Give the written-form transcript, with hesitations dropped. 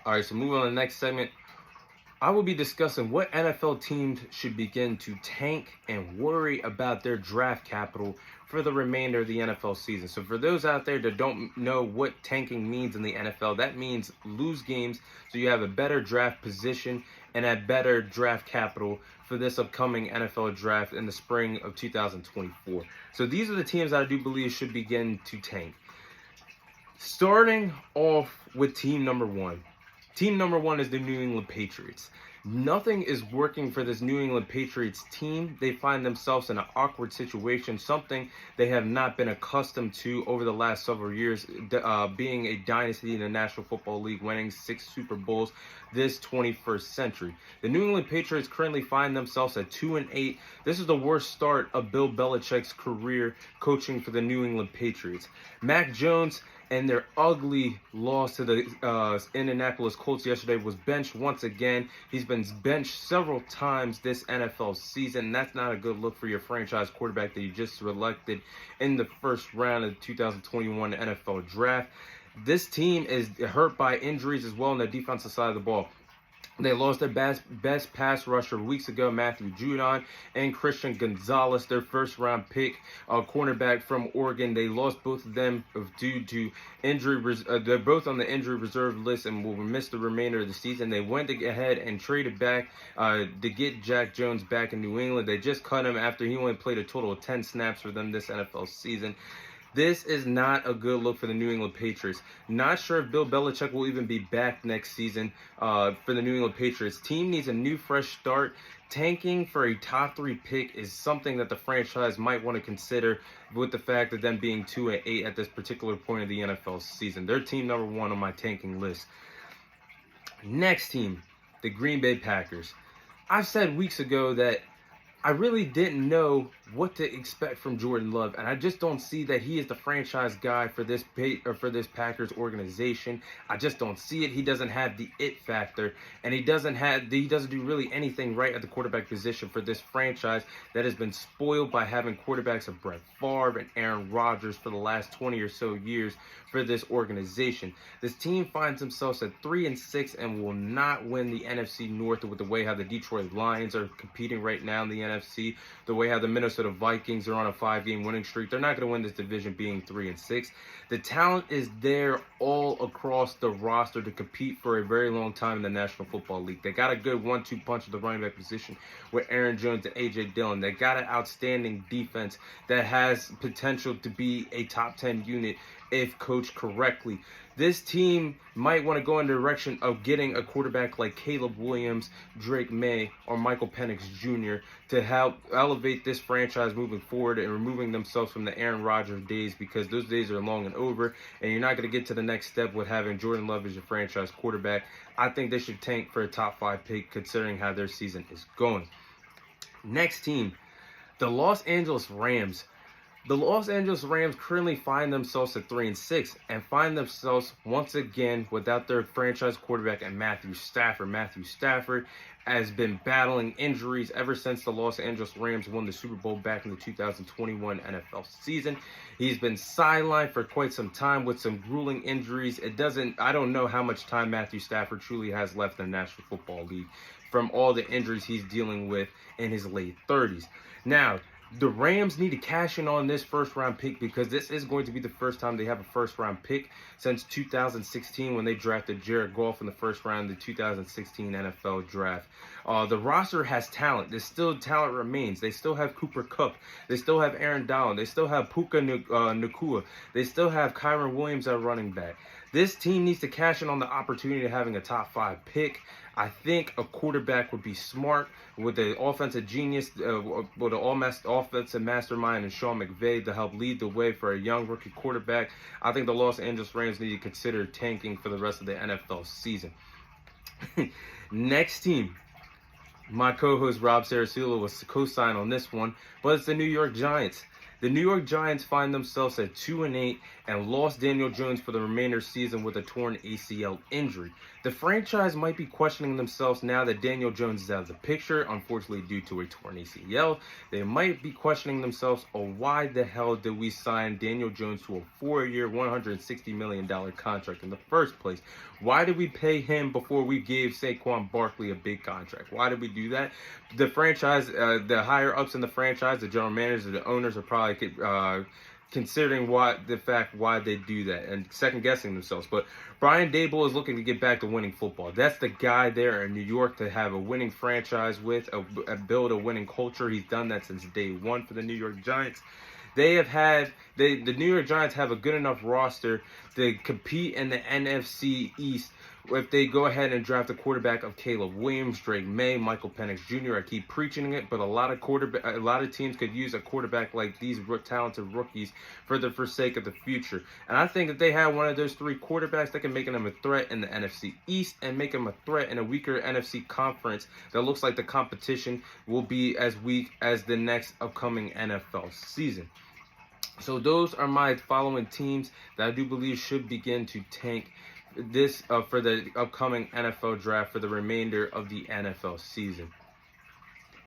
All right, so moving on to the next segment. I will be discussing what NFL teams should begin to tank and worry about their draft capital for the remainder of the NFL season. So for those out there that don't know what tanking means in the NFL, that means lose games so you have a better draft position and a better draft capital for this upcoming NFL draft in the spring of 2024. So these are the teams that I do believe should begin to tank. Starting off with team number one. Team number one is the New England Patriots. Nothing is working for this New England Patriots team. They find themselves in an awkward situation, something they have not been accustomed to over the last several years, being a dynasty in the National Football League, winning 6 Super Bowls this 21st century. The New England Patriots currently find themselves at 2-8. This is the worst start of Bill Belichick's career coaching for the New England Patriots. Mac Jones and their ugly loss to the Indianapolis Colts yesterday was benched once again. He's been benched several times this NFL season. That's not a good look for your franchise quarterback that you just selected in the first round of the 2021 NFL Draft. This team is hurt by injuries as well on the defensive side of the ball. They lost their best pass rusher weeks ago, Matthew Judon, and Christian Gonzalez, their first-round pick, cornerback from Oregon. They lost both of them due to injury. They're both on the injury reserve list and will miss the remainder of the season. They went ahead and traded back to get Jack Jones back in New England. They just cut him after he only played a total of 10 snaps for them this NFL season. This is not a good look for the New England Patriots. Not sure if Bill Belichick will even be back next season for the New England Patriots. Team needs a new, fresh start. Tanking for a top 3 pick is something that the franchise might want to consider with the fact of them being 2-8 at this particular point of the NFL season. They're team number 1 on my tanking list. Next team, the Green Bay Packers. I've said weeks ago that I really didn't know what to expect from Jordan Love, and I just don't see that he is the franchise guy for this Packers organization. I just don't see it. He doesn't have the it factor, and he doesn't do really anything right at the quarterback position for this franchise that has been spoiled by having quarterbacks of Brett Favre and Aaron Rodgers for the last 20 or so years for this organization. This team finds themselves at 3-6 and will not win the NFC North with the way how the Detroit Lions are competing right now in the NFC, the way how the Minnesota Vikings are on a 5-game winning streak. They're not going to win this division being 3-6. The talent is there all across the roster to compete for a very long time in the National Football League. They got a good 1-2 punch at the running back position with Aaron Jones and A.J. Dillon. They got an outstanding defense that has potential to be a top 10 unit if coached correctly. This team might want to go in the direction of getting a quarterback like Caleb Williams, Drake May, or Michael Penix Jr. to help elevate this franchise moving forward and removing themselves from the Aaron Rodgers days, because those days are long and over, and you're not going to get to the next step with having Jordan Love as your franchise quarterback. I think they should tank for a top 5 pick considering how their season is going. Next team, the Los Angeles Rams. The Los Angeles Rams currently find themselves at 3-6 and find themselves once again without their franchise quarterback and Matthew Stafford. Matthew Stafford has been battling injuries ever since the Los Angeles Rams won the Super Bowl back in the 2021 NFL season. He's been sidelined for quite some time with some grueling injuries. I don't know how much time Matthew Stafford truly has left in the National Football League from all the injuries he's dealing with in his late 30s. Now, the Rams need to cash in on this first-round pick, because this is going to be the first time they have a first-round pick since 2016 when they drafted Jared Goff in the first round of the 2016 NFL Draft. The roster has talent. There's still talent remains. They still have Cooper Kupp. They still have Aaron Donald. They still have Puka Nacua. They still have Kyren Williams at running back. This team needs to cash in on the opportunity of having a top 5 pick. I think a quarterback would be smart with the offensive genius, with the offensive mastermind and Sean McVay to help lead the way for a young rookie quarterback. I think the Los Angeles Rams need to consider tanking for the rest of the NFL season. Next team. My co-host Rob Sarasula was co-signed on this one, but it's the New York Giants. The New York Giants find themselves at 2-8 and lost Daniel Jones for the remainder of the season with a torn ACL injury. The franchise might be questioning themselves now that Daniel Jones is out of the picture, unfortunately due to a torn ACL. They might be questioning themselves, oh, why the hell did we sign Daniel Jones to a 4-year, $160 million contract in the first place? Why did we pay him before we gave Saquon Barkley a big contract? Why did we do that? The franchise, the higher ups in the franchise, the general managers, the owners are probably considering why they do that and second guessing themselves. But Brian Daboll is looking to get back to winning football. That's the guy there in New York to have a winning franchise with, build a winning culture. He's done that since day one for the New York Giants. The New York Giants have a good enough roster to compete in the NFC East if they go ahead and draft a quarterback of Caleb Williams, Drake May, Michael Penix Jr. I keep preaching it, but a lot of teams could use a quarterback like these talented rookies for the sake of the future. And I think that they have one of those three quarterbacks that can make them a threat in the NFC East and make them a threat in a weaker NFC conference that looks like the competition will be as weak as the next upcoming NFL season. So those are my following teams that I do believe should begin to tank this for the upcoming NFL draft for the remainder of the NFL season.